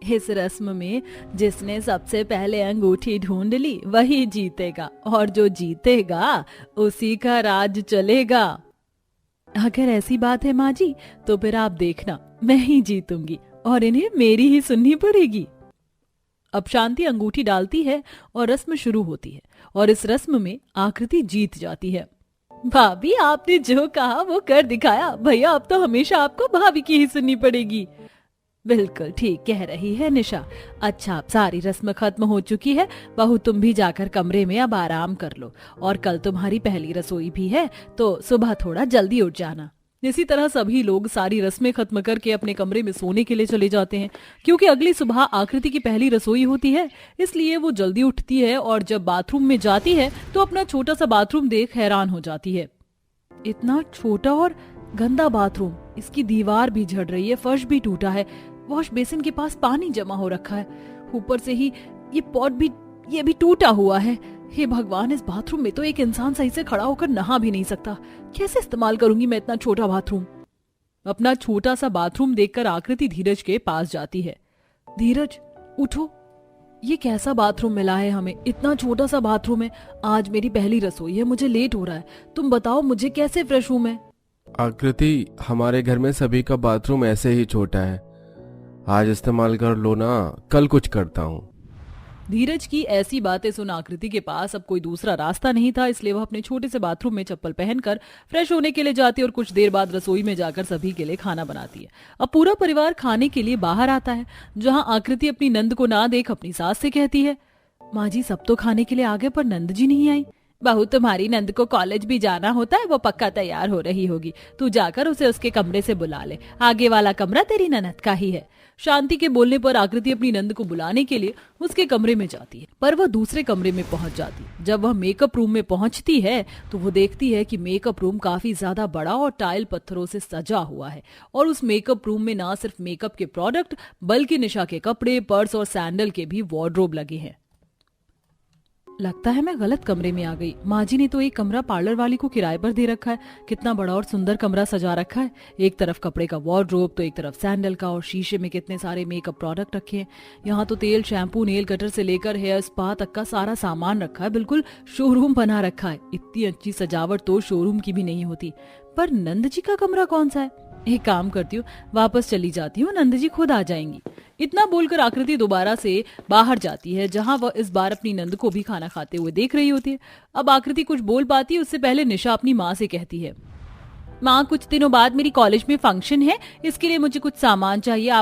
इस रस्म में जिसने सबसे पहले अंगूठी ढूंढ ली वही जीतेगा, और जो जीतेगा उसी का राज चलेगा। अगर ऐसी बात है माँ जी, तो फिर आप देखना मैं ही जीतूंगी और इन्हें मेरी ही सुननी पड़ेगी। अब शांति अंगूठी डालती है और रस्म शुरू होती है, और इस रस्म में आकृति जीत जाती है। भाभी, आपने जो कहा वो कर दिखाया। भैया, अब तो हमेशा आपको भाभी की ही सुननी पड़ेगी। बिल्कुल ठीक कह रही है निशा। अच्छा, अब सारी रस्म खत्म हो चुकी है। बहू, तुम भी जाकर कमरे में अब आराम कर लो, और कल तुम्हारी पहली रसोई भी है, तो सुबह थोड़ा जल्दी उठ जाना। इसी तरह सभी लोग सारी रस्में खत्म करके अपने कमरे में सोने के लिए चले जाते हैं, क्योंकि अगली सुबह आकृति की पहली रसोई होती है। इसलिए वो जल्दी उठती है, और जब बाथरूम में जाती है तो अपना छोटा सा बाथरूम देख हैरान हो जाती है। इतना छोटा और गंदा बाथरूम, इसकी दीवार भी झड़ रही है, फर्श भी टूटा है, वॉश बेसिन के पास पानी जमा हो रखा है, ऊपर से ही ये पॉट भी, ये भी टूटा हुआ है। हे भगवान, इस बाथरूम में तो एक इंसान सही से खड़ा होकर नहा भी नहीं सकता। कैसे इस्तेमाल करूंगी मैं इतना छोटा बाथरूम? अपना छोटा सा बाथरूम देखकर आकृति धीरज के पास जाती है। धीरज, उठो, ये कैसा बाथरूम मिला है हमें? इतना छोटा सा बाथरूम है। आज मेरी पहली रसोई है, मुझे लेट हो रहा है। तुम बताओ मुझे कैसे फ्रेश हूं मैं? आकृति, हमारे घर में सभी का बाथरूम ऐसे ही छोटा है। आज इस्तेमाल कर लो ना, कल कुछ करता हूँ। धीरज की ऐसी बातें सुन आकृति के पास अब कोई दूसरा रास्ता नहीं था, इसलिए वह अपने छोटे से बाथरूम में चप्पल पहनकर फ्रेश होने के लिए जाती है, और कुछ देर बाद रसोई में जाकर सभी के लिए खाना बनाती है। अब पूरा परिवार खाने के लिए बाहर आता है, जहां आकृति अपनी नंद को ना देख अपनी सास से कहती है, माँ जी, सब तो खाने के लिए आ गए, पर नंद जी नहीं आई। बहू, तुम्हारी नंद को कॉलेज भी जाना होता है, वो पक्का तैयार हो रही होगी। तू जाकर उसे उसके कमरे से बुला ले, आगे वाला कमरा तेरी ननद का ही है। शांति के बोलने पर आकृति अपनी नंद को बुलाने के लिए उसके कमरे में जाती है, पर वह दूसरे कमरे में पहुंच जाती है। जब वह मेकअप रूम में पहुंचती है तो वो देखती है कि मेकअप रूम काफी ज्यादा बड़ा और टाइल पत्थरों से सजा हुआ है, और उस मेकअप रूम में ना सिर्फ मेकअप के प्रोडक्ट बल्कि निशा के कपड़े, पर्स और सैंडल के भी वार्डरोब लगे हैं। लगता है मैं गलत कमरे में आ गई। माँ जी ने तो एक कमरा पार्लर वाली को किराए पर दे रखा है। कितना बड़ा और सुंदर कमरा सजा रखा है। एक तरफ कपड़े का वार्डरोब, तो एक तरफ सैंडल का, और शीशे में कितने सारे मेकअप प्रोडक्ट रखे हैं। यहाँ तो तेल, शैम्पू, नेल कटर से लेकर हेयर स्पा तक का सारा सामान रखा है। बिल्कुल शोरूम बना रखा है। इतनी अच्छी सजावट तो शोरूम की भी नहीं होती। पर नंद जी का कमरा कौन सा है? एक काम करती हूँ, वापस चली जाती हूँ, नंद जी खुद आ जाएंगी। इतना बोलकर आकृति दोबारा से बाहर जाती है, जहां वह इस बार अपनी नंद को भी खाना खाते हुए देख रही होती है। अब आकृति कुछ बोल पाती है उससे पहले निशा अपनी माँ से कहती है, माँ, कुछ दिनों बाद मेरी कॉलेज में फंक्शन है, इसके लिए मुझे कुछ सामान चाहिए। आप